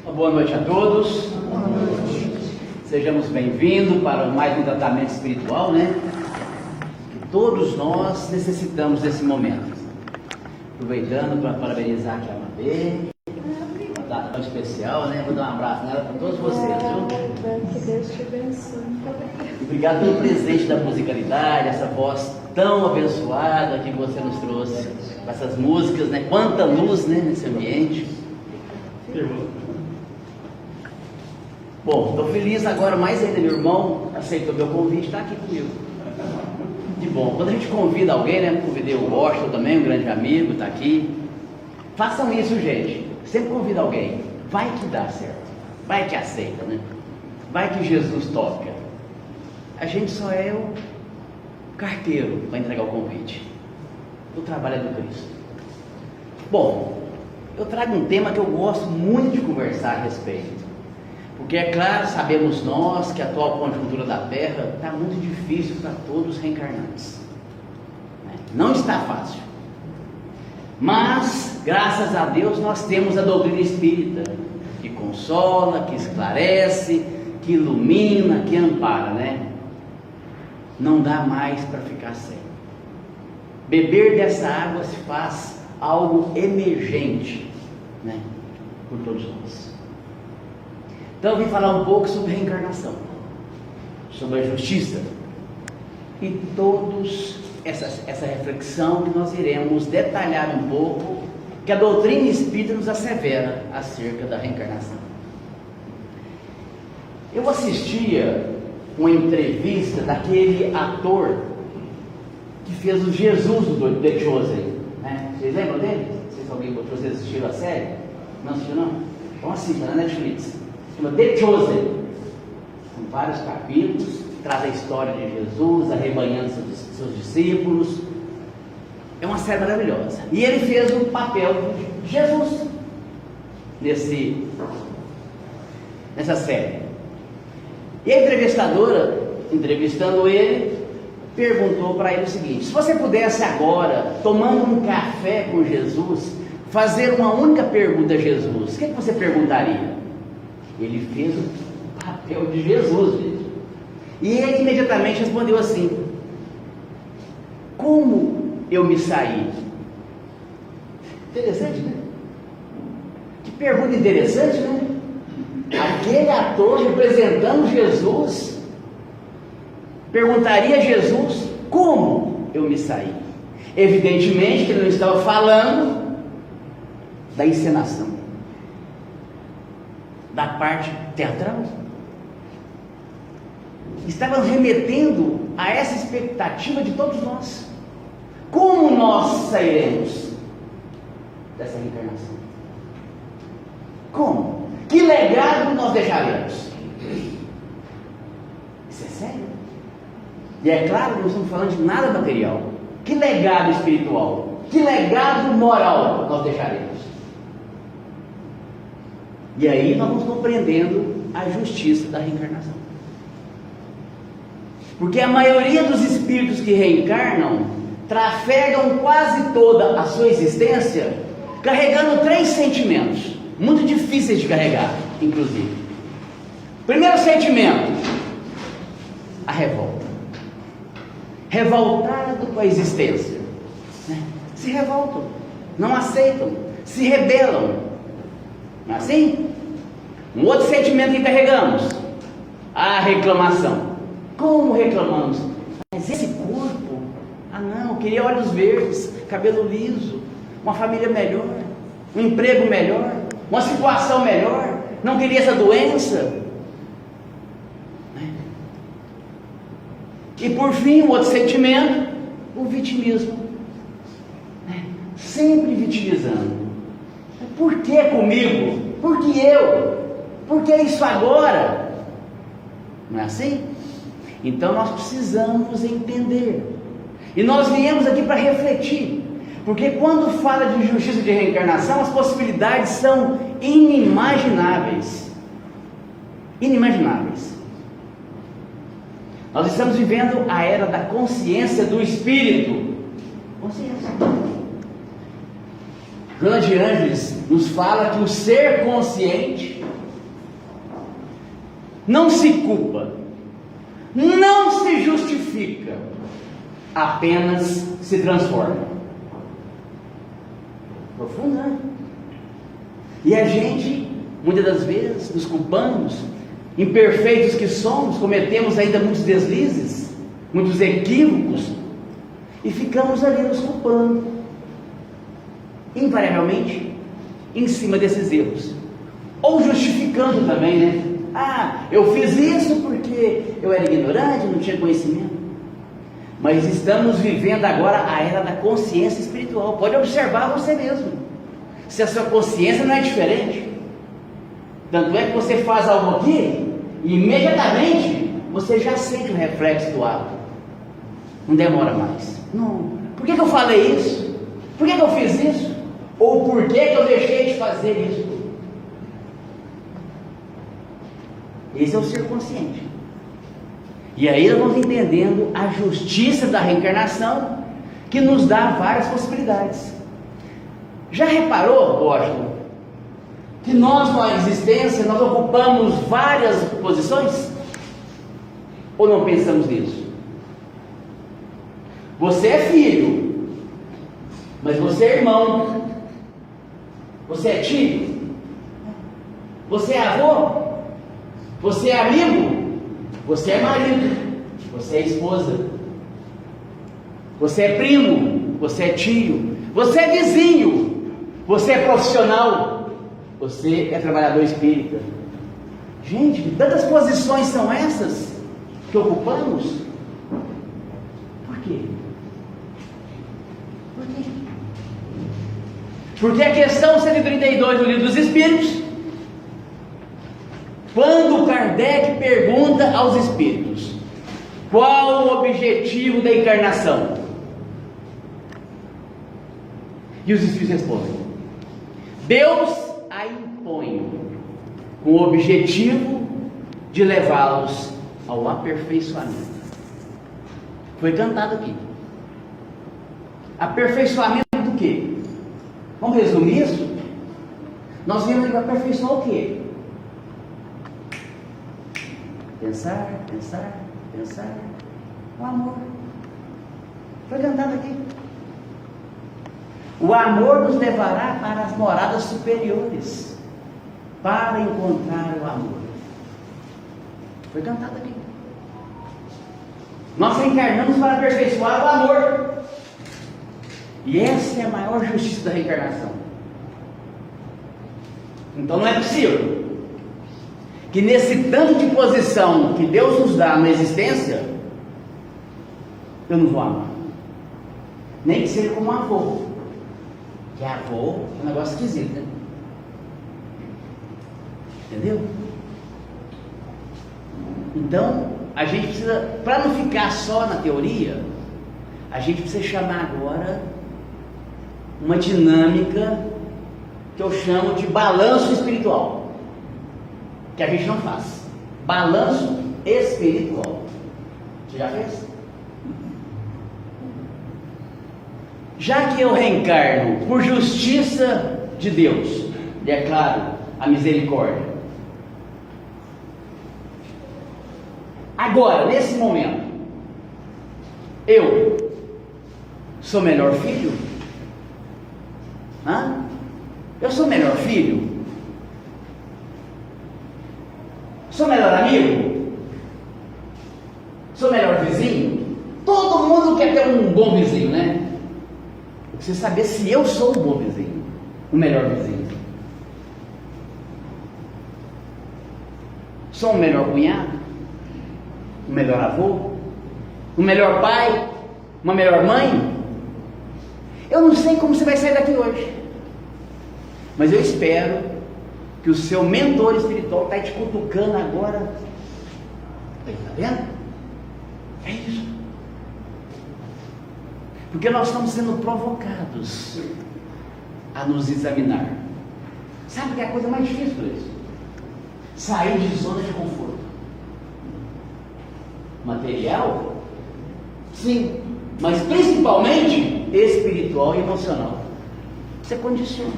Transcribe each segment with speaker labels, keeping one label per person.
Speaker 1: Uma boa noite a todos. Sejamos bem-vindos para mais um tratamento espiritual, né? Que todos nós necessitamos desse momento. Aproveitando para parabenizar aqui a Mabê, uma data tão especial, né? Vou dar um abraço nela para todos vocês, viu?
Speaker 2: Que Deus te abençoe.
Speaker 1: E obrigado pelo presente da musicalidade, essa voz tão abençoada que você nos trouxe, com essas músicas, né? Quanta luz, né, nesse ambiente. Bom, estou feliz agora, mais ainda, meu irmão aceitou meu convite, está aqui comigo. De bom, quando a gente convida alguém, né? Convidei o Washington também, um grande amigo, está aqui. Façam isso, gente. Sempre convida alguém. Vai que dá certo. Vai que aceita, né? Vai que Jesus toca. A gente só é o carteiro para entregar o convite. O trabalho é do Cristo. Bom, eu trago um tema que eu gosto muito de conversar a respeito. Porque é claro, sabemos nós que a atual conjuntura da Terra está muito difícil para todos os reencarnantes. Não está fácil. Mas, graças a Deus, nós temos a doutrina espírita, que consola, que esclarece, que ilumina, que ampara, né? Não dá mais para ficar sem. Beber dessa água se faz algo emergente, né? Por todos nós. Então eu vim falar um pouco sobre reencarnação, sobre a justiça e todos essa reflexão que nós iremos detalhar um pouco, que a doutrina espírita nos assevera acerca da reencarnação. Eu assistia uma entrevista daquele ator que fez o Jesus do The Chosen, né? Vocês lembram dele? Não sei se alguém botou, vocês assistiram a série? Não assistiu não? Então assista na Netflix. Chama The Chosen. São vários capítulos, traz a história de Jesus, arrebanhando seus discípulos. É uma série maravilhosa. E ele fez o papel de Jesus nessa série. E a entrevistadora, entrevistando ele, perguntou para ele o seguinte: se você pudesse agora, tomando um café com Jesus, fazer uma única pergunta a Jesus, o que você perguntaria? Ele fez o papel de Jesus, gente. E ele imediatamente respondeu assim: como eu me saí? Interessante, né? Que pergunta interessante, né? Aquele ator representando Jesus perguntaria a Jesus: como eu me saí? Evidentemente que ele não estava falando da encenação, da parte teatral. Estava remetendo a essa expectativa de todos nós. Como nós sairemos dessa reencarnação? Como? Que legado nós deixaremos? Isso é sério? E é claro que não estamos falando de nada material. Que legado espiritual? Que legado moral nós deixaremos? E aí nós vamos compreendendo a justiça da reencarnação. Porque a maioria dos espíritos que reencarnam trafegam quase toda a sua existência carregando 3 sentimentos, muito difíceis de carregar, inclusive. Primeiro sentimento, a revolta. Revoltado com a existência, né? Se revoltam, não aceitam, se rebelam. Não é assim? Um outro sentimento que carregamos, a reclamação. Como reclamamos? Mas esse corpo, não, eu queria olhos verdes, cabelo liso, uma família melhor, um emprego melhor, uma situação melhor, não queria essa doença. E por fim, o outro sentimento, o vitimismo. Sempre vitimizando. Por que comigo? Por que eu? Por que isso agora? Não é assim? Então nós precisamos entender. E nós viemos aqui para refletir. Porque quando fala de justiça de reencarnação, as possibilidades são inimagináveis. Inimagináveis. Nós estamos vivendo a era da consciência do espírito. Consciência. Joana de Ângeles nos fala que o ser consciente não se culpa, não se justifica, apenas se transforma. Profundo, né? E a gente, muitas das vezes, nos culpamos, imperfeitos que somos, cometemos ainda muitos deslizes, muitos equívocos, e ficamos ali nos culpando, invariavelmente, em cima desses erros, ou justificando também, né? Ah, eu fiz isso porque eu era ignorante, não tinha conhecimento. Mas estamos vivendo agora a era da consciência espiritual. Pode observar você mesmo, se a sua consciência não é diferente. Tanto é que você faz algo aqui, e imediatamente você já sente o reflexo do ato. Não demora mais. Não. Por que eu falei isso? Por que eu fiz isso? Ou por que eu deixei de fazer isso? Esse é o ser consciente. E aí nós vamos entendendo a justiça da reencarnação, que nos dá várias possibilidades. Já reparou, Washington, que nós na existência nós ocupamos várias posições? Ou não pensamos nisso? Você é filho, mas você é irmão. Você é tio, você é avô, você é amigo, você é marido, você é esposa, você é primo, você é tio, você é vizinho, você é profissional, você é trabalhador espírita. Gente, tantas posições são essas que ocupamos? Por quê? Por quê? Porque a questão 132 do Livro dos Espíritos, quando Kardec pergunta aos espíritos qual o objetivo da encarnação, e os espíritos respondem: Deus a impõe com o objetivo de levá-los ao aperfeiçoamento. Foi cantado aqui. Aperfeiçoamento do quê? Vamos resumir isso? Nós vimos que aperfeiçoar o quê? Pensar, pensar, pensar. O amor. Foi cantado aqui. O amor nos levará para as moradas superiores, para encontrar o amor. Foi cantado aqui. Nós reencarnamos para aperfeiçoar o amor. E essa é a maior justiça da reencarnação. Então não é possível que nesse tanto de posição que Deus nos dá na existência, eu não vou amar. Nem que seja como um avô. Que avô é um negócio esquisito, né? Entendeu? Então, a gente precisa, para não ficar só na teoria, a gente precisa chamar agora uma dinâmica que eu chamo de balanço espiritual, que a gente não faz. Balanço espiritual. Você já fez? Já que eu reencarno por justiça de Deus, e é claro, a misericórdia, agora, nesse momento, eu sou melhor filho? Hã? Eu sou melhor filho? Sou melhor amigo? Sou melhor vizinho? Todo mundo quer ter um bom vizinho, né? Eu preciso saber se eu sou um bom vizinho, um melhor vizinho. Sou um melhor cunhado? Um melhor avô? Um melhor pai? Uma melhor mãe? Eu não sei como você vai sair daqui hoje, mas eu espero que o seu mentor espiritual está te cutucando agora. Está vendo? É isso. Porque nós estamos sendo provocados a nos examinar. Sabe que é a coisa mais difícil para isso? Sair de zona de conforto. Material? Sim. Mas principalmente espiritual e emocional. Você condiciona.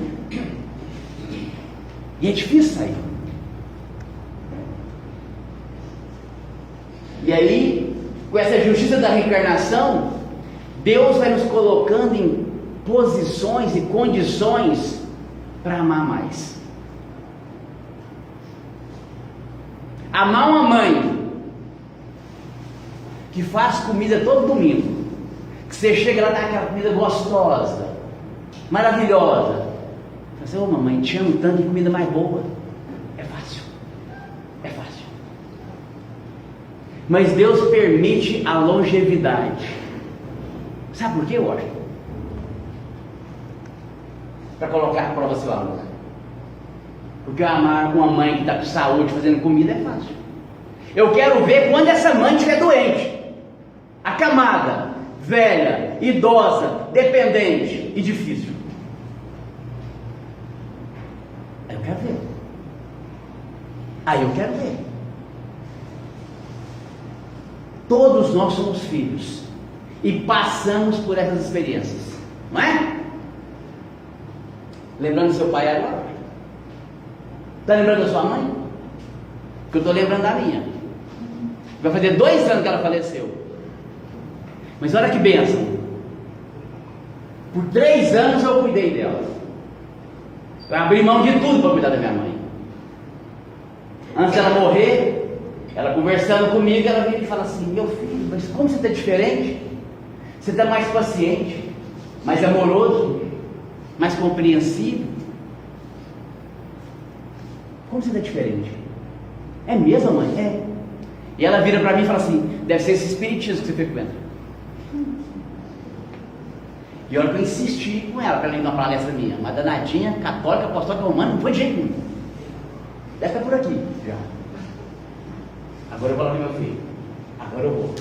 Speaker 1: E é difícil sair. E aí, com essa justiça da reencarnação, Deus vai nos colocando em posições e condições para amar mais. Amar uma mãe que faz comida todo domingo, que você chega lá e dá aquela comida gostosa, maravilhosa. Você fala assim: ô mamãe, te amo tanto, que comida mais boa. É fácil. É fácil. Mas Deus permite a longevidade. Sabe por quê, Washington? Para colocar à prova seu amor. Porque amar uma mãe que está com saúde fazendo comida é fácil. Eu quero ver quando essa mãe estiver doente, acamada, velha, idosa, dependente e difícil. Aí eu quero ver. Aí eu quero ver. Todos nós somos filhos e passamos por essas experiências, não é? Lembrando do seu pai agora? Está lembrando da sua mãe? Porque eu estou lembrando da minha. Vai fazer 2 anos que ela faleceu. Mas olha que bênção. Por 3 anos eu cuidei dela. Eu abri mão de tudo para cuidar da minha mãe. Antes dela morrer, ela conversando comigo, ela veio e fala assim: meu filho, mas como você está diferente? Você está mais paciente, mais amoroso, mais compreensivo. Como você está diferente? É mesmo, mãe? É. E ela vira para mim e fala assim: deve ser esse espiritismo que você frequenta. E olha que eu insisti com ela para ela ir numa palestra minha, uma danadinha, católica, apostólica, romana, não foi de jeito nenhum. Deve estar por aqui já. Agora eu vou lá ver meu filho. Agora eu vou.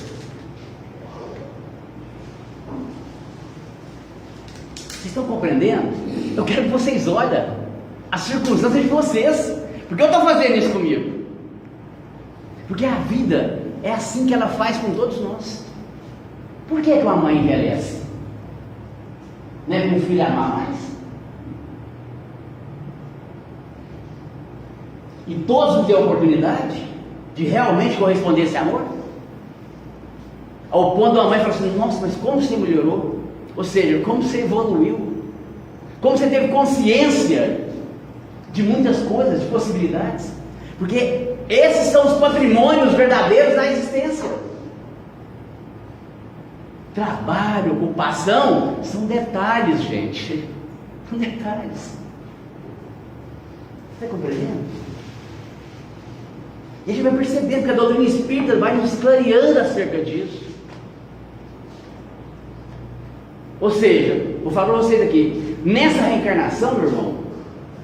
Speaker 1: Vocês estão compreendendo? Eu quero que vocês olhem as circunstâncias de vocês. Por que eu estou fazendo isso comigo? Porque a vida é assim que ela faz com todos nós. Por que uma mãe envelhece? Não é para o filho amar mais? E todos nos dêem a oportunidade de realmente corresponder a esse amor? Ao ponto da mãe falar assim: nossa, mas como você melhorou? Ou seja, como você evoluiu? Como você teve consciência de muitas coisas, de possibilidades? Porque esses são os patrimônios verdadeiros da existência. Trabalho, ocupação, são detalhes, gente. São detalhes. Está compreendendo? E a gente vai percebendo que a doutrina espírita vai nos clareando acerca disso. Ou seja, vou falar para vocês aqui, nessa reencarnação, meu irmão,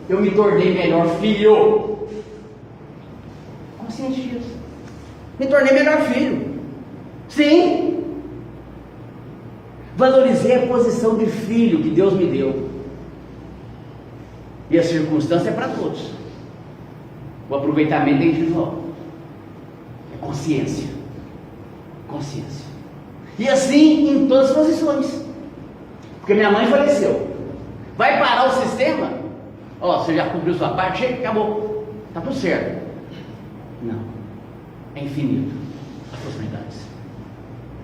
Speaker 1: eu me tornei melhor filho. Consciente disso. Me tornei melhor filho. Sim. Valorizei a posição de filho que Deus me deu. E a circunstância é para todos. O aproveitamento é individual. É consciência. Consciência. E assim em todas as posições. Porque minha mãe faleceu. Vai parar o sistema? Ó, você já cumpriu sua parte, chega, acabou. Está tudo certo. Não. É infinito as possibilidades.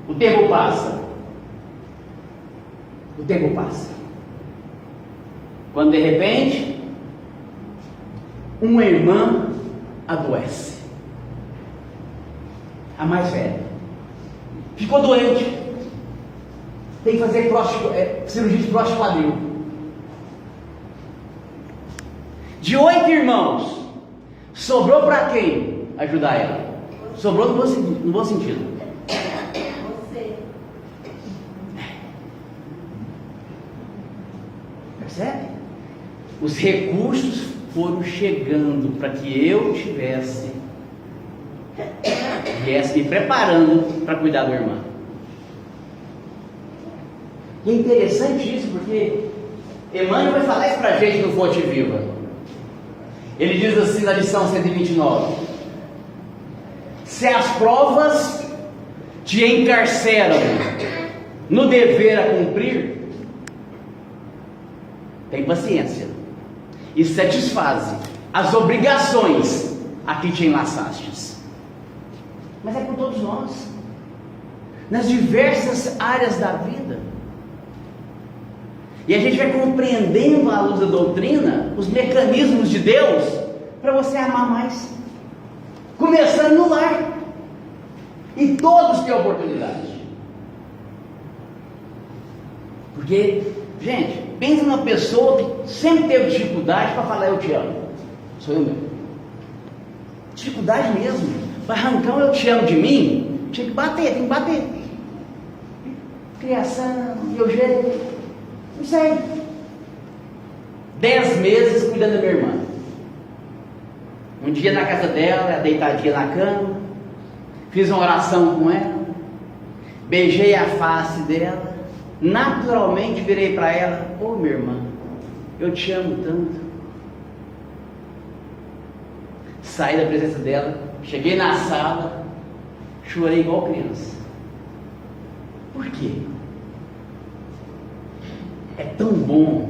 Speaker 1: O tempo passa. O tempo passa. Quando de repente uma irmã adoece. A mais velha. Ficou doente. Tem que fazer cirurgia de próstata quadril. De 8 irmãos, sobrou para quem ajudar ela? Sobrou no bom sentido.
Speaker 2: Você.
Speaker 1: Percebe? Os recursos foram chegando para que eu viesse me preparando para cuidar do irmão. E é interessante isso, porque Emmanuel vai falar isso para a gente no Fonte Viva. Ele diz assim na lição 129: se as provas te encarceram no dever a cumprir, tem paciência e satisfaze as obrigações a que te enlaçastes. mas é por todos nós, nas diversas áreas da vida. E a gente vai compreendendo à luz da doutrina os mecanismos de Deus para você amar mais, começando no lar. E todos têm oportunidade. Porque, gente, pensa numa pessoa que sempre teve dificuldade para falar eu te amo. Sou eu mesmo. Dificuldade mesmo. Para arrancar um eu te amo de mim, tinha que bater, tem que bater. Criação, meu jeito, não sei. 10 meses cuidando da minha irmã. Um dia na casa dela, deitadinha na cama, fiz uma oração com ela, beijei a face dela, naturalmente virei para ela: ô minha irmã, eu te amo tanto. Saí da presença dela, cheguei na sala, chorei igual criança. Por quê? É tão bom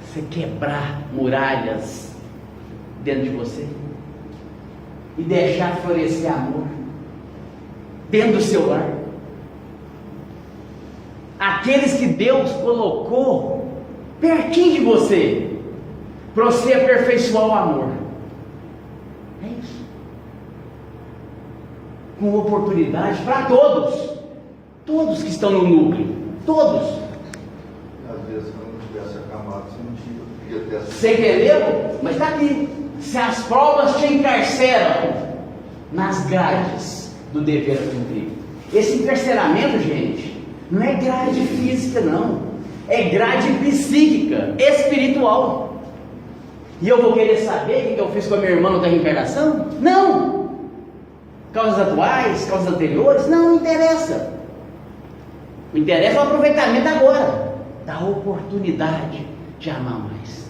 Speaker 1: você quebrar muralhas dentro de você e deixar florescer amor dentro do seu lar. Aqueles que Deus colocou pertinho de você para você aperfeiçoar o amor. É isso. Com oportunidade para todos. Todos que estão no núcleo. Todos.
Speaker 3: Às vezes, se eu não tivesse acamado, você não podia ter essa...
Speaker 1: Você entendeu? Mas está aqui. Se as provas te encarceram nas grades do dever a cumprir. Esse encarceramento, gente, não é grade física, não. É grade psíquica, espiritual. E eu vou querer saber o que eu fiz com a minha irmã na reencarnação? Não! Causas atuais, causas anteriores? Não interessa. O interessa é o aproveitamento agora, da oportunidade de amar mais.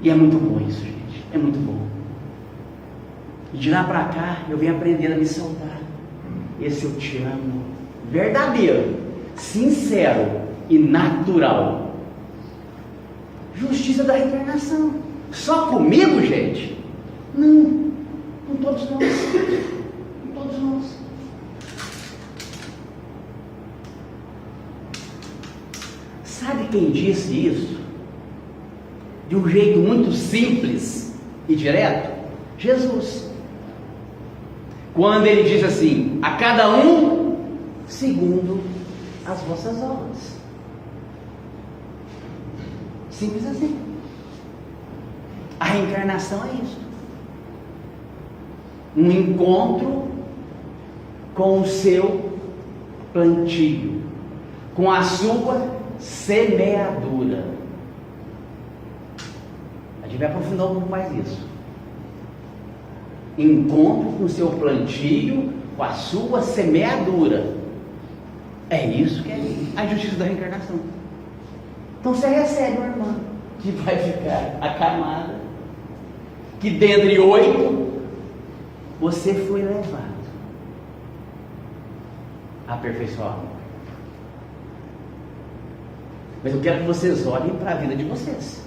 Speaker 1: E é muito bom isso, gente. É muito bom. E de lá para cá, eu venho aprendendo a me soltar. Esse eu te amo, verdadeiro, sincero e natural. Justiça da reencarnação. Só comigo, gente? Não. Com todos nós. Com todos nós. Sabe quem disse isso? De um jeito muito simples e direto? Jesus. Quando ele diz assim: a cada um segundo as vossas obras. Simples assim. A reencarnação é isso. Um encontro com o seu plantio, com a sua semeadura. A gente vai aprofundar um pouco mais isso. Encontro com o seu plantio, com a sua semeadura. É isso que é a justiça da reencarnação. Então você recebe uma irmã que vai ficar acamada, que dentre 8 você foi levado a aperfeiçoar o amor. Mas eu quero que vocês olhem para a vida de vocês.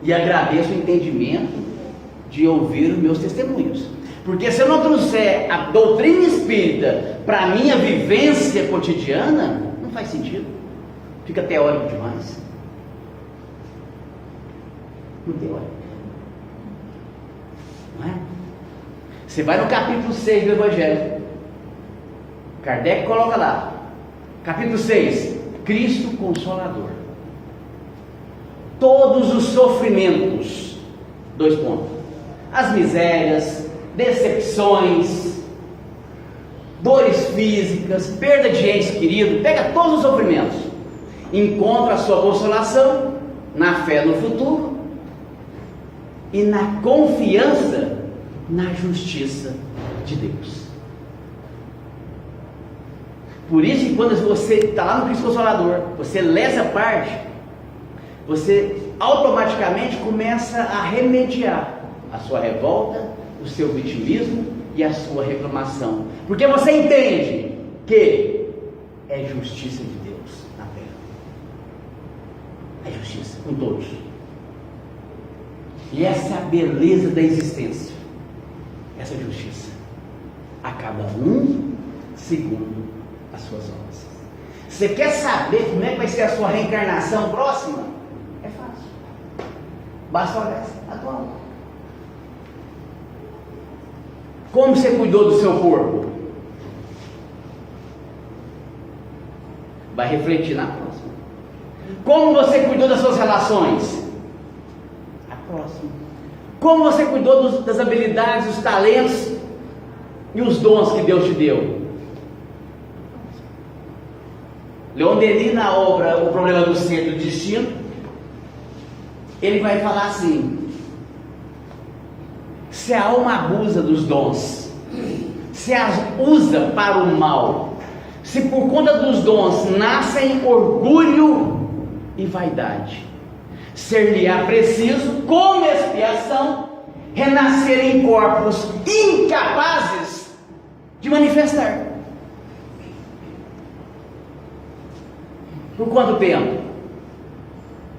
Speaker 1: E agradeço o entendimento de ouvir os meus testemunhos. Porque se eu não trouxer a doutrina espírita para a minha vivência cotidiana, não faz sentido. Fica teórico demais. Muito teórico. Não é? Você vai no capítulo 6 do Evangelho. Kardec coloca lá. Capítulo 6. Cristo Consolador. Todos os sofrimentos. 2 pontos. As misérias, decepções, dores físicas, perda de ente querido. Pega todos os sofrimentos. Encontra a sua consolação na fé no futuro e na confiança na justiça de Deus. Por isso que quando você está lá no Cristo Consolador, você lê essa parte, você automaticamente começa a remediar a sua revolta, o seu vitimismo e a sua reclamação, porque você entende que é justiça de Deus na terra. É justiça com todos. E essa é a beleza da existência, essa justiça. a cada um segundo as suas obras. Você quer saber como é que vai ser a sua reencarnação próxima? É fácil. Basta olhar atual. Como você cuidou do seu corpo? Vai refletir na próxima. Como você cuidou das suas relações? A próxima. Como você cuidou das habilidades, dos talentos e os dons que Deus te deu? Leon Denis, na obra O Problema do Ser e do Destino, ele vai falar assim: se a alma abusa dos dons, se as usa para o mal, se por conta dos dons nascem orgulho e vaidade, ser-lhe-á preciso, como expiação, renascer em corpos incapazes de manifestar. Por quanto tempo?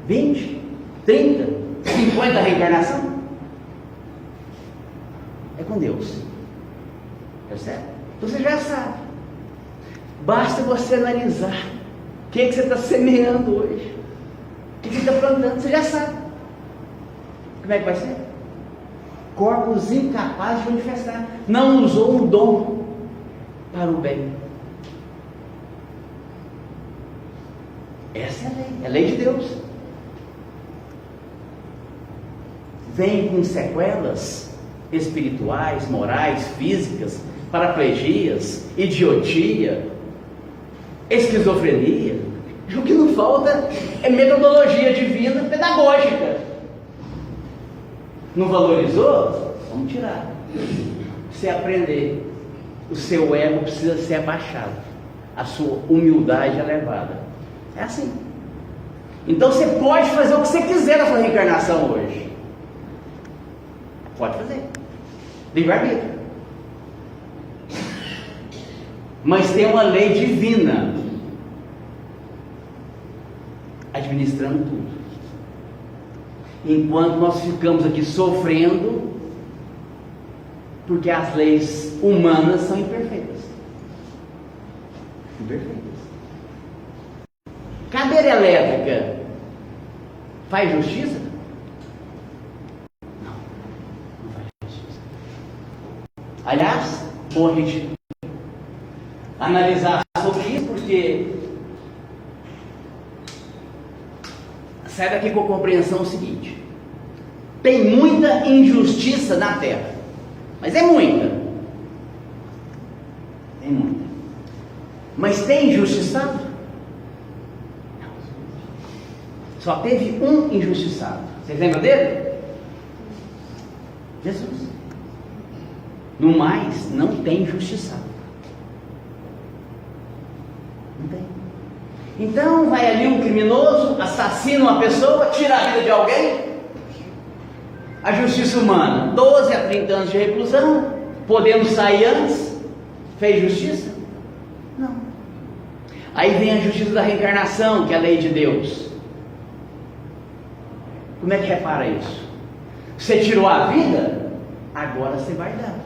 Speaker 1: 20, 30, 50 reencarnação? É com Deus. Percebe? Então você já sabe. Basta você analisar o que você está semeando hoje, o que você está plantando, você já sabe. Como é que vai ser? Corpos incapazes de manifestar. Não usou um dom para o bem. Essa é a lei de Deus. Vem com sequelas espirituais, morais, físicas, paraplegias, idiotia, esquizofrenia. O que não falta é metodologia divina pedagógica. Não valorizou? Vamos tirar. Você aprender, o seu ego precisa ser abaixado, a sua humildade elevada. É assim. Então você pode fazer o que você quiser na sua reencarnação hoje. Pode fazer. Livre-arbítrio. Mas tem uma lei divina administrando tudo. Enquanto nós ficamos aqui sofrendo, porque as leis humanas são imperfeitas. Imperfeitas. Cadeira elétrica faz justiça? Não, não faz justiça. Aliás, bom a gente analisar sobre isso, porque sai daqui com a compreensão seguinte: tem muita injustiça na Terra, mas é muita. Tem muita. Mas tem injustiçado? Só teve um injustiçado. Vocês lembram dele? Jesus. No mais, não tem injustiçado. Não tem. Então vai ali um criminoso, assassina uma pessoa, tira a vida de alguém. A justiça humana, 12 a 30 anos de reclusão, podendo sair antes. Fez justiça? Não. Aí vem a justiça da reencarnação, que é a lei de Deus. Como é que repara isso? Você tirou a vida, agora você vai dar.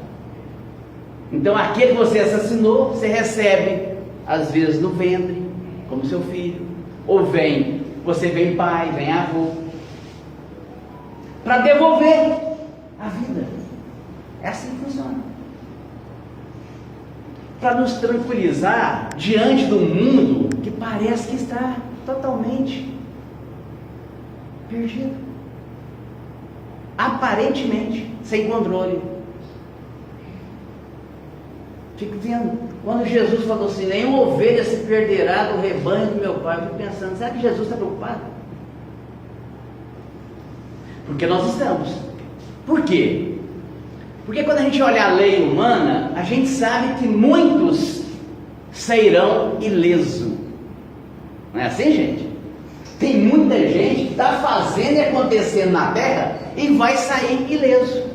Speaker 1: Então aquele que você assassinou, você recebe, às vezes no ventre, como seu filho, ou você vem pai, vem avô, para devolver a vida. É assim que funciona. Para nos tranquilizar diante do mundo que parece que está totalmente perdido. Aparentemente, sem controle. Fico vendo, quando Jesus falou assim, nenhuma ovelha se perderá do rebanho do meu pai, eu fico pensando, será que Jesus está preocupado? Porque nós estamos. Por quê? Porque quando a gente olha a lei humana, a gente sabe que muitos sairão ileso. Não é assim, gente? Tem muita gente que está fazendo e acontecendo na terra e vai sair ileso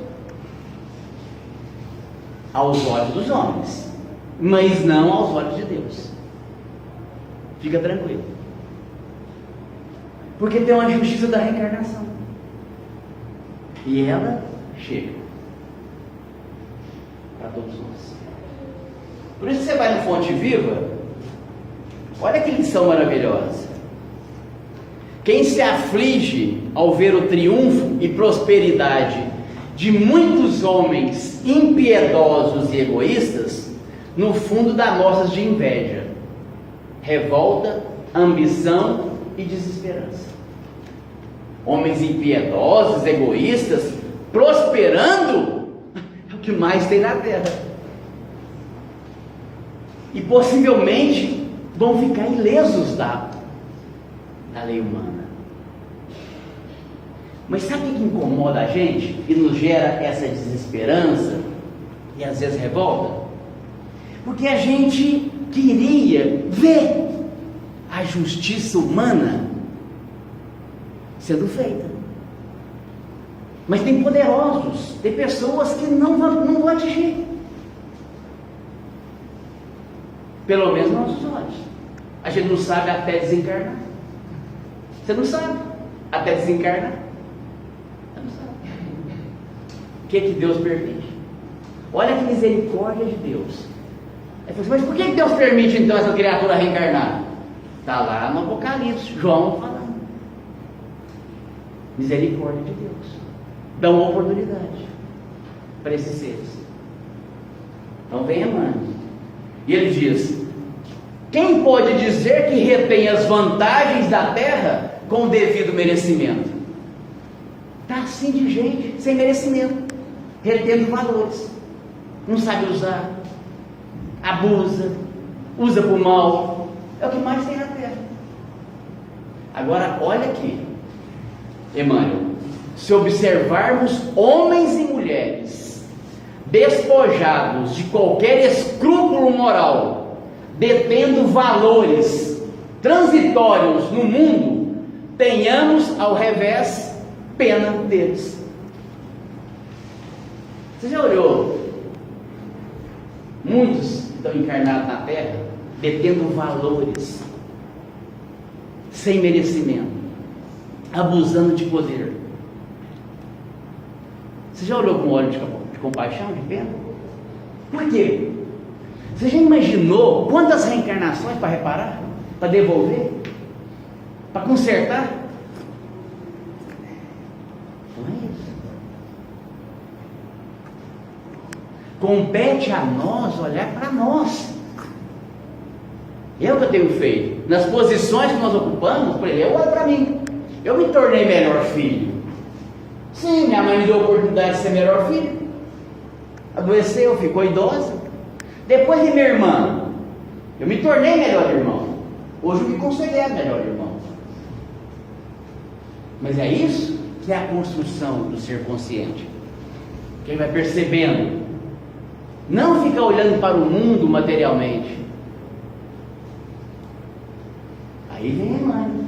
Speaker 1: aos olhos dos homens, mas não aos olhos de Deus. Fica tranquilo, porque tem uma justiça da reencarnação e ela chega para todos nós. Por isso você vai no Fonte Viva, olha que lição maravilhosa. Quem se aflige ao ver o triunfo e prosperidade de muitos homens impiedosos e egoístas, no fundo dá mostras de inveja, revolta, ambição e desesperança. Homens impiedosos, egoístas, prosperando, é o que mais tem na terra. E possivelmente vão ficar ilesos da lei humana. Mas sabe o que incomoda a gente e nos gera essa desesperança e às vezes revolta? Porque a gente queria ver a justiça humana sendo feita. Mas tem poderosos, tem pessoas que não vão atingir. Pelo menos nossos olhos. A gente não sabe até desencarnar. Você não sabe até desencarnar. Você não sabe. O que Deus permite? Olha que misericórdia de Deus. Aí você, mas por que Deus permite então essa criatura reencarnar? Está lá no Apocalipse, João falando. Misericórdia de Deus. Dá uma oportunidade para esses seres. Então vem Emmanuel. E ele diz: quem pode dizer que retém as vantagens da terra com o devido merecimento? Está assim de gente, sem merecimento, retendo valores, não sabe usar, abusa, usa para o mal, é o que mais tem na terra. Agora olha aqui, Emmanuel, se observarmos homens e mulheres despojados de qualquer escrúpulo moral, detendo valores transitórios no mundo, tenhamos ao revés pena deles. Você já olhou? Muitos estão encarnados na Terra detendo valores sem merecimento, abusando de poder. Você já olhou com olho de compaixão, de pena? Por quê? Você já imaginou quantas reencarnações para reparar? Para devolver? Para consertar? Não é isso. Compete a nós olhar para nós. É o que eu tenho feito. Nas posições que nós ocupamos, por exemplo, eu olho para mim. Eu me tornei melhor filho. Sim, minha mãe me deu a oportunidade de ser melhor filho. Adoeceu, ficou idosa. Depois de minha irmã, eu me tornei melhor irmão. Hoje eu me considero melhor irmão. Mas é isso que é a construção do ser consciente. Quem vai percebendo. Não ficar olhando para o mundo materialmente. Aí vem Emmanuel,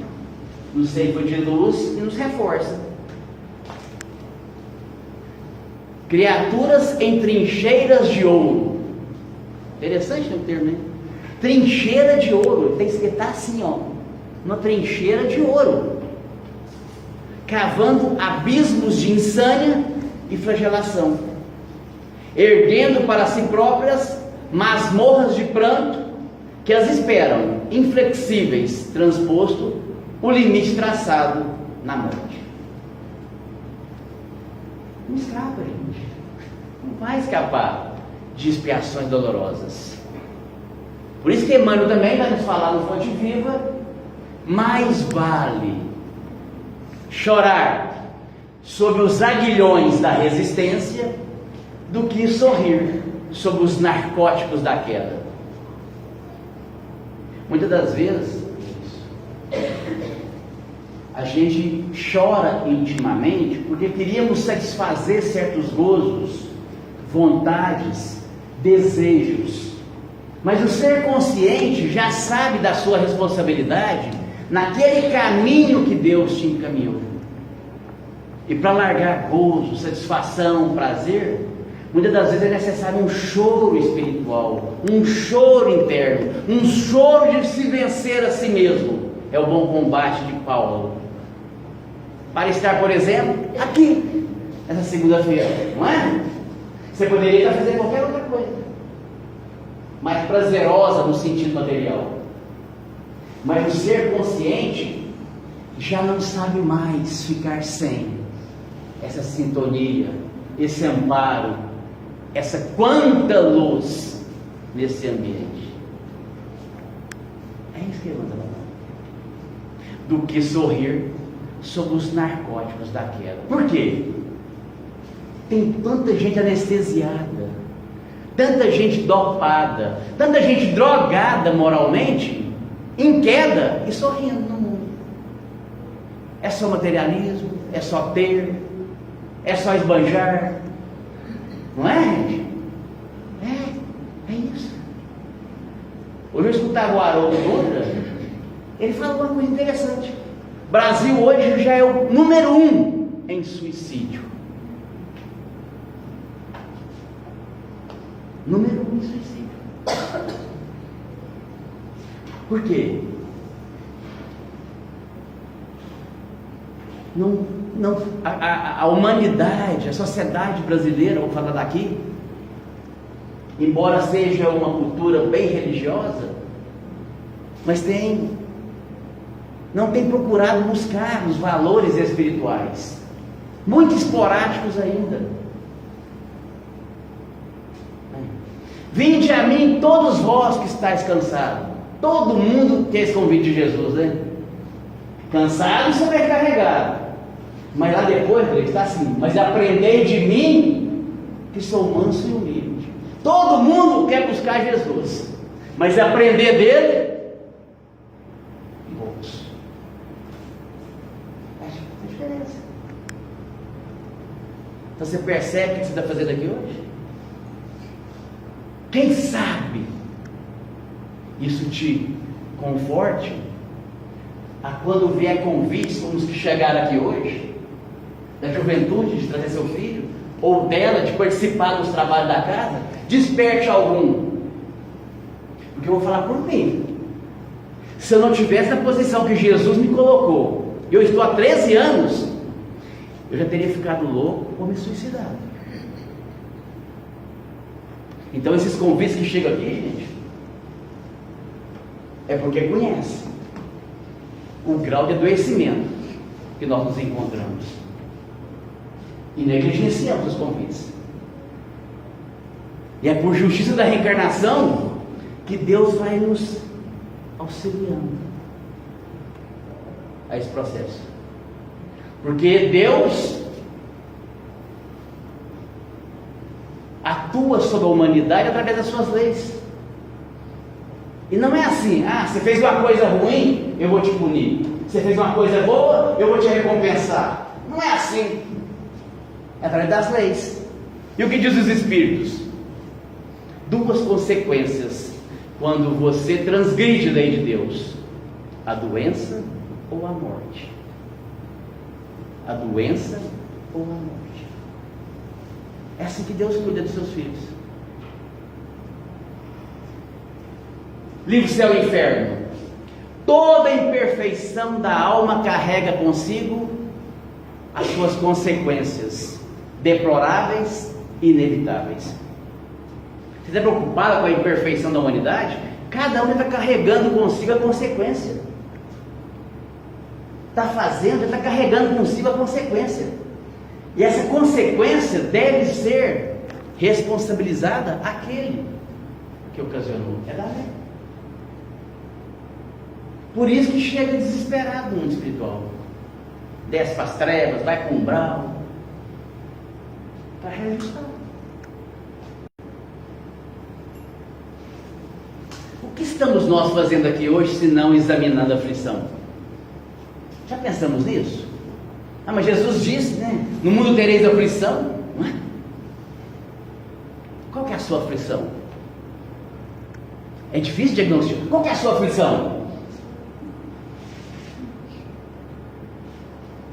Speaker 1: nos ceifa de luz e nos reforça. Criaturas em trincheiras de ouro. Interessante o termo, né? Trincheira de ouro. Tem que estar assim, ó. Uma trincheira de ouro. Cavando abismos de insânia e flagelação. Erguendo para si próprias masmorras de pranto que as esperam, inflexíveis, transposto o limite traçado na morte. Não escapa, gente. Não vai escapar de expiações dolorosas. Por isso que Emmanuel também vai nos falar no Fonte Viva: mais vale chorar sob os aguilhões da resistência do que sorrir sob os narcóticos da queda. Muitas das vezes a gente chora intimamente porque queríamos satisfazer certos gozos, vontades, desejos. Mas o ser consciente já sabe da sua responsabilidade naquele caminho que Deus te encaminhou. E para largar gozo, satisfação, prazer, muitas das vezes é necessário um choro espiritual, um choro interno, um choro de se vencer a si mesmo. É o bom combate de Paulo. Para estar, por exemplo, aqui, nessa segunda-feira, não é? Você poderia estar fazendo qualquer outra coisa, mais prazerosa no sentido material. Mas o ser consciente já não sabe mais ficar sem essa sintonia, esse amparo, essa quanta luz nesse ambiente. É isso que ele manda falar. Do que sorrir sobre os narcóticos da queda. Por quê? Tem tanta gente anestesiada, tanta gente dopada, tanta gente drogada moralmente, em queda e sorrindo no mundo. É só materialismo, é só ter, é só esbanjar. Não é, gente? É isso. Hoje eu escutava o Haroldo Dutra, ele fala uma coisa interessante. Brasil hoje já é o número 1 em suicídio. Número 1 em suicídio. Por quê? A humanidade, a sociedade brasileira, vou falar daqui, embora seja uma cultura bem religiosa, mas não tem procurado buscar os valores espirituais, muito esporádicos ainda. Vinde a mim todos vós que estáis cansados. Todo mundo quer esse convite de Jesus, né? Cansado e sobrecarregado. Mas lá depois ele está assim: mas aprendei de mim, que sou manso e humilde. Todo mundo quer buscar Jesus, mas aprender dele, poucos. Faz diferença. Então você percebe o que você está fazendo aqui hoje? Quem sabe isso te conforte a quando vier convites como os que chegaram aqui hoje, da juventude de trazer seu filho, ou dela de participar dos trabalhos da casa, desperte algum. Porque eu vou falar por mim. Se eu não tivesse na posição que Jesus me colocou, eu estou há 13 anos, eu já teria ficado louco ou me suicidado. Então esses convites que chegam aqui, gente, é porque conhece o grau de adoecimento que nós nos encontramos e negligenciamos os convites. E é por justiça da reencarnação que Deus vai nos auxiliando a esse processo, porque Deus atua sobre a humanidade através das suas leis. E não é assim: você fez uma coisa ruim, eu vou te punir. Você fez uma coisa boa, eu vou te recompensar. Não é assim. É através das leis. E o que diz os Espíritos? 2 consequências quando você transgride a lei de Deus: a doença ou a morte. A doença ou a morte. É assim que Deus cuida dos seus filhos. Livro Céu e Inferno. Toda imperfeição da alma carrega consigo as suas consequências deploráveis e inevitáveis. Você está preocupado com a imperfeição da humanidade? Cada um está carregando consigo a consequência. Está fazendo, está carregando consigo a consequência. E essa consequência deve ser responsabilizada aquele que ocasionou. É da lei. Por isso que chega desesperado no mundo espiritual. Desce para as trevas, vai para o umbral, para reajustar. O que estamos nós fazendo aqui hoje, se não examinando a aflição? Já pensamos nisso? Mas Jesus disse, né? No mundo tereis aflição. Não é? Qual que é a sua aflição? É difícil diagnosticar. Qual que é a sua aflição?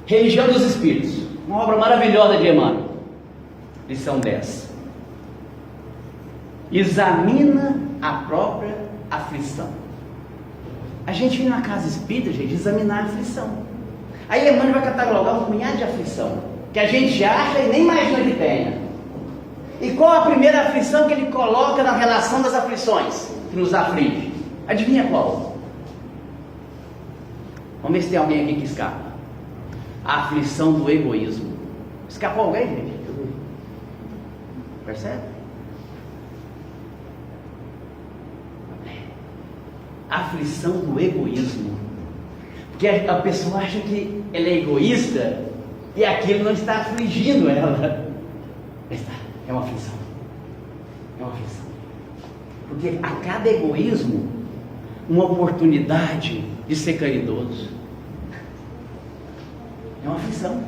Speaker 1: Religião dos Espíritos, uma obra maravilhosa de Emmanuel. Lição 10. Examina a própria aflição. A gente vem na casa espírita, gente, examinar a aflição. Aí Emmanuel vai catalogar um punhado de aflição que a gente acha e nem imagina que tenha. E E qual a primeira aflição que ele coloca na relação das aflições que nos aflige? Adivinha qual? Vamos ver se tem alguém aqui que escapa. A aflição do egoísmo. Escapou alguém, gente? Percebe? A aflição do egoísmo. Porque a pessoa acha que ela é egoísta e aquilo não está afligindo ela. É uma aflição. É uma aflição. Porque a cada egoísmo, uma oportunidade de ser caridoso. É uma aflição.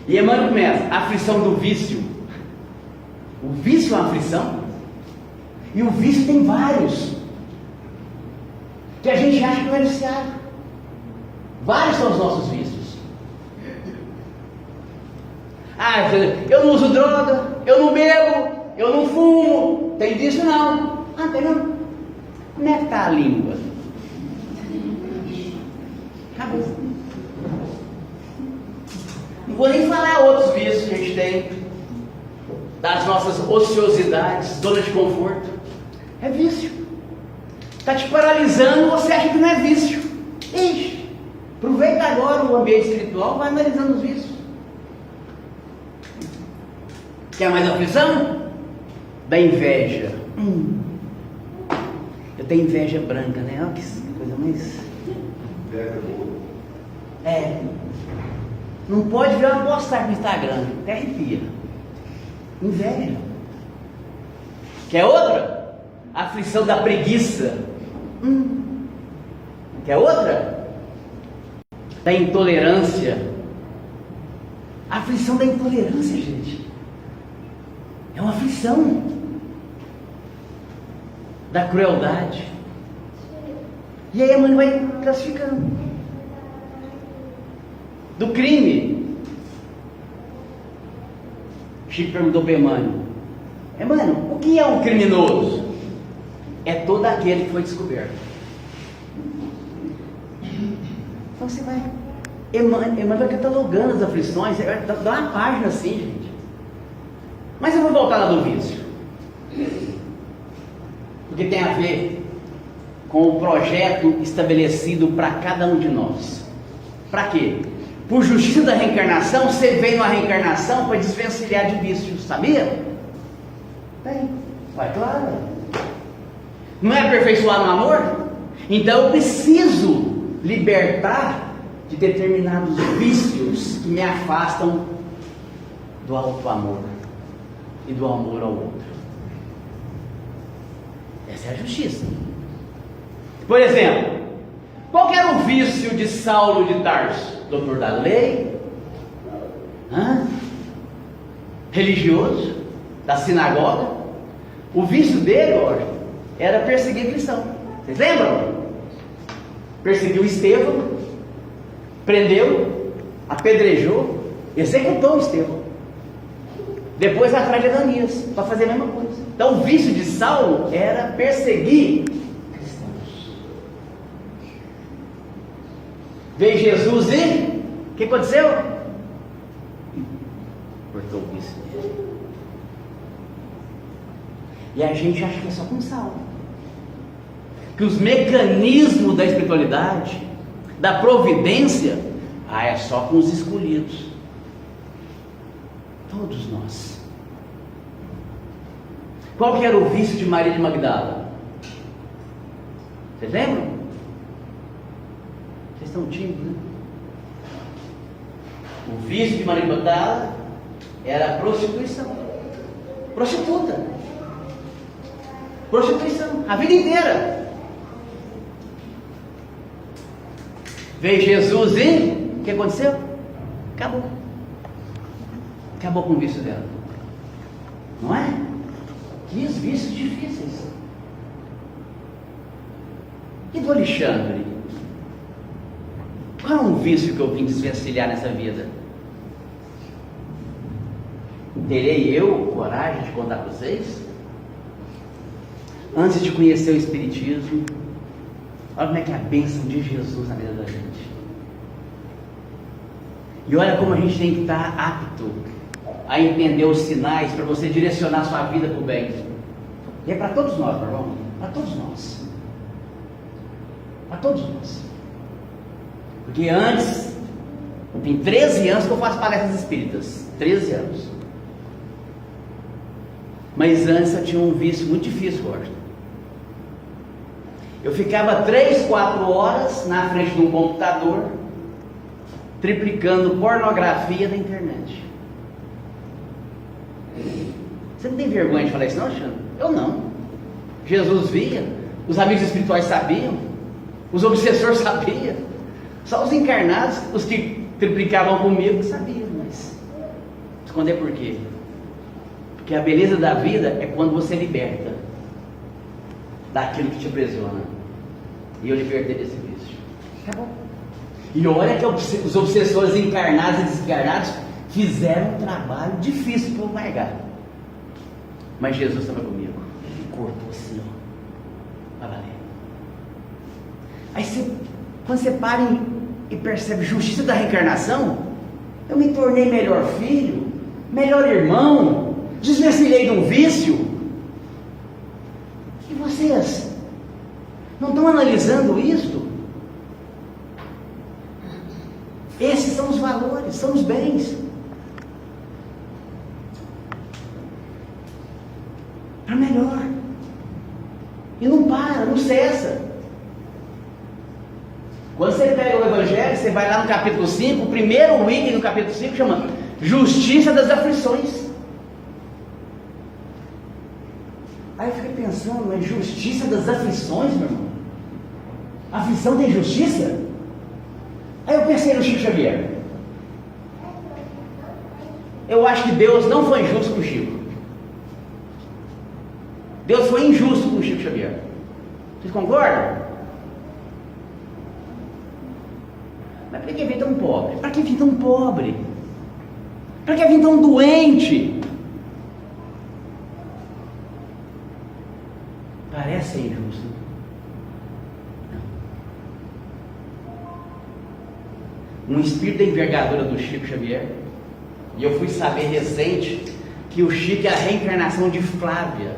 Speaker 1: E Emmanuel começa, a aflição do vício. O vício é uma aflição. E o vício tem vários. Que a gente acha que não é viciado. Vários são os nossos vícios. Eu não uso droga, eu não bebo, eu não fumo. Tem vício não. Tem não. Como é que está a língua? Acabou. Não vou nem falar outros vícios que a gente tem, das nossas ociosidades, zona de conforto. É vício. Está te paralisando, você acha que não é vício. Ixi, aproveita agora o ambiente espiritual, vai analisando os vícios. Quer mais aflição? Da inveja. Eu tenho inveja branca, né? Olha que coisa mais... Não pode ver uma postagem no Instagram, até arrepia. Inveja. Quer outra? A aflição da preguiça. Quer outra? Da intolerância. A aflição da intolerância, gente. É uma aflição. Da crueldade. E aí a mãe vai classificando. Do crime. Chico perguntou para Emmanuel: Emmanuel, o que é um criminoso? É todo aquele que foi descoberto. Então você vai. Emmanuel vai catalogando as aflições, dá uma página assim, gente. Mas eu vou voltar lá do vício. Porque tem a ver com o projeto estabelecido para cada um de nós. Para quê? Por justiça da reencarnação, você veio numa reencarnação para desvencilhar de vícios, sabia? Tem. Vai, claro. Não é aperfeiçoar no amor? Então eu preciso libertar de determinados vícios que me afastam do alto amor e do amor ao outro. Essa é a justiça. Por exemplo, qual que era o vício de Saulo de Tarso? Doutor da lei, religioso, da sinagoga. O vício dele, hoje, era perseguir cristão. Vocês lembram? Perseguiu Estevão, prendeu, apedrejou, executou Estevão. Depois atrás de Ananias, para fazer a mesma coisa. Então o vício de Saulo era perseguir cristãos. Veio Jesus e o que aconteceu? Cortou o vício dele. E a gente acha que é só com Saulo. Que os mecanismos da espiritualidade, da providência, é só com os escolhidos. Todos nós. Qual que era o vício de Maria de Magdala? Vocês lembram? Vocês estão tímidos, né? O vício de Maria de Magdala era a prostituição. Prostituta. Prostituição. A vida inteira. Veio Jesus e o que aconteceu? Acabou. Acabou com o vício dela. Não é? Que os vícios difíceis. E do Alexandre? Qual é um vício que eu vim desvencilhar nessa vida? Terei eu coragem de contar para vocês? Antes de conhecer o Espiritismo, olha como é que é a bênção de Jesus na vida da gente. E olha como a gente tem que estar apto a entender os sinais para você direcionar sua vida para o bem. E é para todos nós, meu irmão. Para todos nós. Para todos nós. Porque antes, tem 13 anos que eu faço palestras espíritas. 13 anos. Mas antes eu tinha um vício muito difícil, Roger. Eu ficava 3, 4 horas na frente de um computador, triplicando pornografia na internet. Você não tem vergonha de falar isso não, Alexandre? Eu não. Jesus via, os amigos espirituais sabiam, os obsessores sabiam, só os encarnados, os que triplicavam comigo, sabiam, mas esconder por quê? Porque a beleza da vida é quando você liberta daquilo que te aprisiona. E eu libertei desse vício. Acabou. E olha que os obsessores encarnados e desencarnados fizeram um trabalho difícil para eu largar. Mas Jesus estava comigo. Ele cortou assim, ó. Para valer. Aí quando você para e percebe justiça da reencarnação, eu me tornei melhor filho, melhor irmão, desvencilhei de um vício. E vocês não estão analisando isso? Esses são os valores, são os bens. Para melhor. E não para, não cessa. Quando você pega o Evangelho, você vai lá no capítulo 5, o primeiro item no capítulo 5 chama Justiça das Aflições. Aí eu fiquei pensando, mas justiça das aflições, meu irmão? Aflição tem justiça? Aí eu pensei no Chico Xavier. Eu acho que Deus não foi injusto com o Chico. Deus foi injusto com o Chico Xavier. Vocês concordam? Mas para que vir tão pobre? Para que vir tão pobre? Para que vir tão doente? Parece injusto. Um espírito da envergadura do Chico Xavier, e eu fui saber recente que o Chico é a reencarnação de Flávia,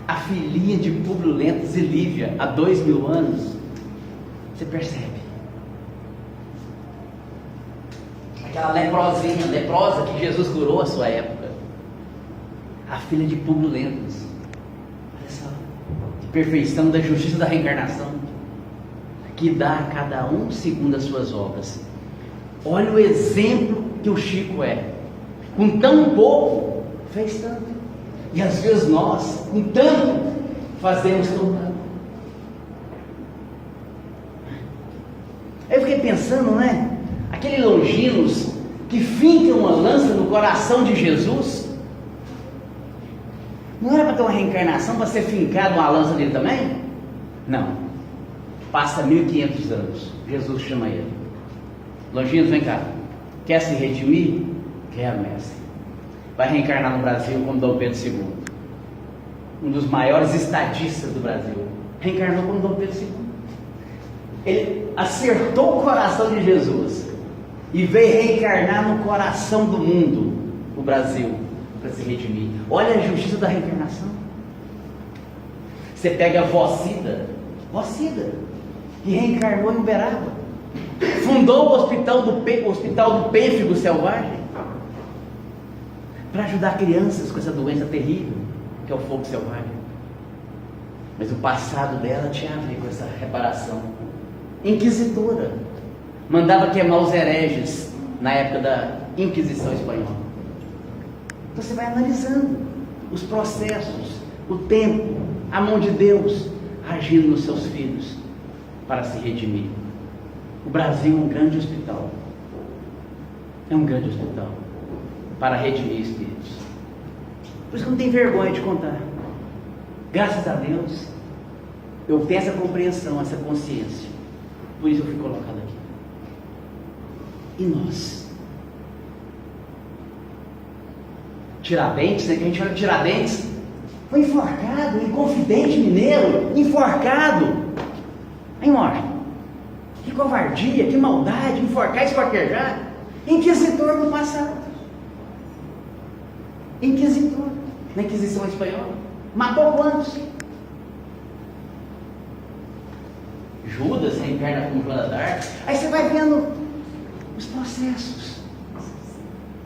Speaker 1: a filhinha de Públio Lentz e Lívia, há 2000 anos. Você percebe? Aquela leprosa que Jesus curou à sua época, a filha de Públio Lentz. Olha só, de perfeição da justiça da reencarnação, que dá a cada um segundo as suas obras. Olha o exemplo que o Chico é. Com tão pouco, fez tanto. E às vezes nós, com tanto, fazemos tão tanto. Aí eu fiquei pensando, né? Aquele Longinos que finca uma lança no coração de Jesus, não era para ter uma reencarnação para ser fincado uma lança nele também? Não. Passa 1500 anos, Jesus chama ele. Longinos, vem cá. Quer se redimir? Quero, mestre. Vai reencarnar no Brasil como Dom Pedro II, um dos maiores estadistas do Brasil. Reencarnou como Dom Pedro II. Ele acertou o coração de Jesus e veio reencarnar no coração do mundo, o Brasil, para se redimir. Olha a justiça da reencarnação. Você pega a Vó Cida, que reencarnou em Uberaba, fundou o hospital do pênfigo selvagem, para ajudar crianças com essa doença terrível, que é o fogo selvagem. Mas o passado dela tinha a ver com essa reparação. Inquisitora, mandava queimar os hereges na época da Inquisição espanhola. Então você vai analisando os processos, o tempo, a mão de Deus agindo nos seus filhos para se redimir. O Brasil é um grande hospital. É um grande hospital para redimir espíritos. Por isso que eu não tenho vergonha de contar. Graças a Deus, eu tenho essa compreensão, essa consciência. Por isso eu fui colocado aqui. E nós? Tiradentes, né? Que a gente olha Tiradentes, foi enforcado, Inconfidente Mineiro, enforcado. Aí morre. Que covardia, que maldade, enforcar, esquartejar. Inquisitor no passado. Inquisitor, na Inquisição Espanhola. Matou quantos? Judas reencarna como Joana d'Arc. Aí você vai vendo os processos.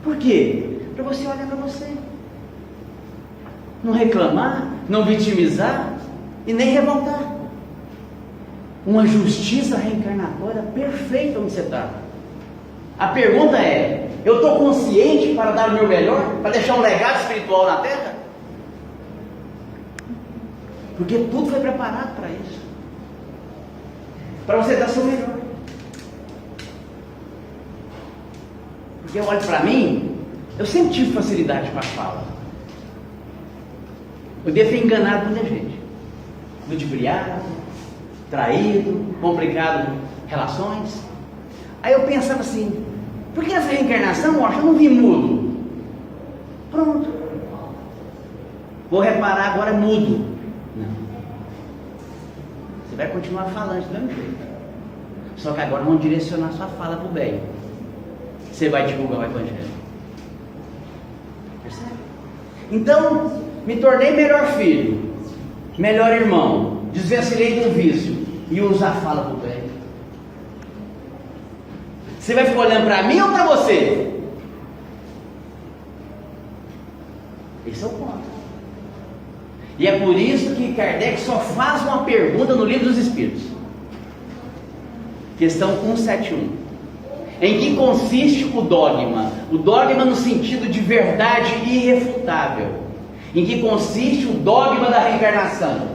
Speaker 1: Por quê? Para você olhar para você. Não reclamar, não vitimizar e nem revoltar. Uma justiça reencarnatória perfeita onde você está. A pergunta é: eu estou consciente para dar o meu melhor? Para deixar um legado espiritual na Terra? Porque tudo foi preparado para isso. Para você dar seu melhor. Porque eu olho para mim, eu sempre tive facilidade com a fala. Eu devia ter enganado muita gente. Ludibriado, traído, complicado relações. Aí eu pensava assim: por que nessa reencarnação eu não vim mudo? Pronto. Vou reparar agora mudo. Não. Você vai continuar falando do mesmo jeito. Só que agora vamos direcionar sua fala para o bem. Você vai divulgar o Evangelho. Percebe? Então, me tornei melhor filho, melhor irmão, desvencilhei do vício e uso a fala para o bem. Você vai ficar olhando para mim ou para você? Esse é o ponto. E é por isso que Kardec só faz uma pergunta no Livro dos Espíritos. Questão 171. Em que consiste o dogma? O dogma no sentido de verdade irrefutável. Em que consiste o dogma da reencarnação?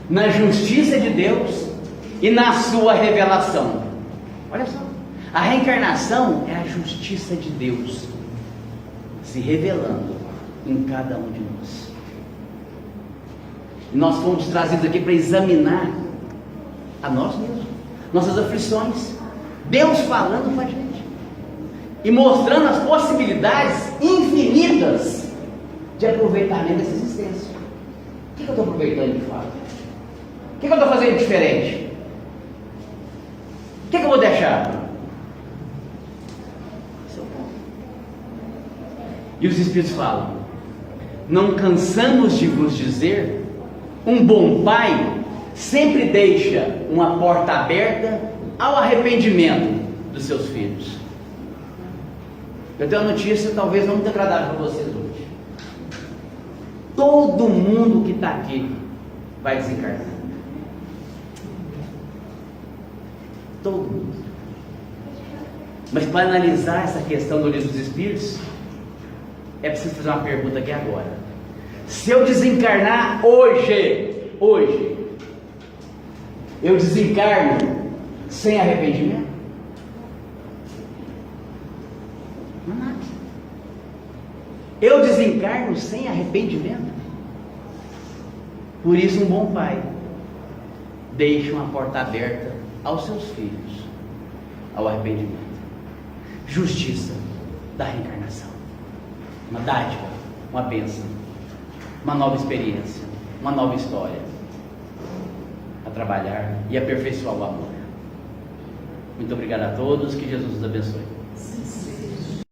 Speaker 1: Na justiça de Deus e na sua revelação. Olha só. A reencarnação é a justiça de Deus se revelando em cada um de nós. E nós fomos trazidos aqui para examinar a nós mesmos, nossas aflições. Deus falando com a gente e mostrando as possibilidades infinitas de aproveitamento dessa existência. O que eu estou aproveitando de fato? O que eu estou fazendo diferente? O que eu vou deixar? Esse é o ponto. E os Espíritos falam: não cansamos de vos dizer, um bom pai sempre deixa uma porta aberta ao arrependimento dos seus filhos. Eu tenho uma notícia talvez não muito agradável para vocês hoje. Todo mundo que está aqui vai desencarnar. Todo mundo. Mas para analisar essa questão do Livro dos Espíritos, é preciso fazer uma pergunta aqui agora. Se eu desencarnar hoje, eu desencarno sem arrependimento? Não nada. Eu desencarno sem arrependimento? Por isso um bom pai deixa uma porta aberta aos seus filhos ao arrependimento. Justiça da reencarnação. Uma dádiva, uma bênção, uma nova experiência, uma nova história a trabalhar e aperfeiçoar o amor. Muito obrigado a todos, que Jesus os abençoe.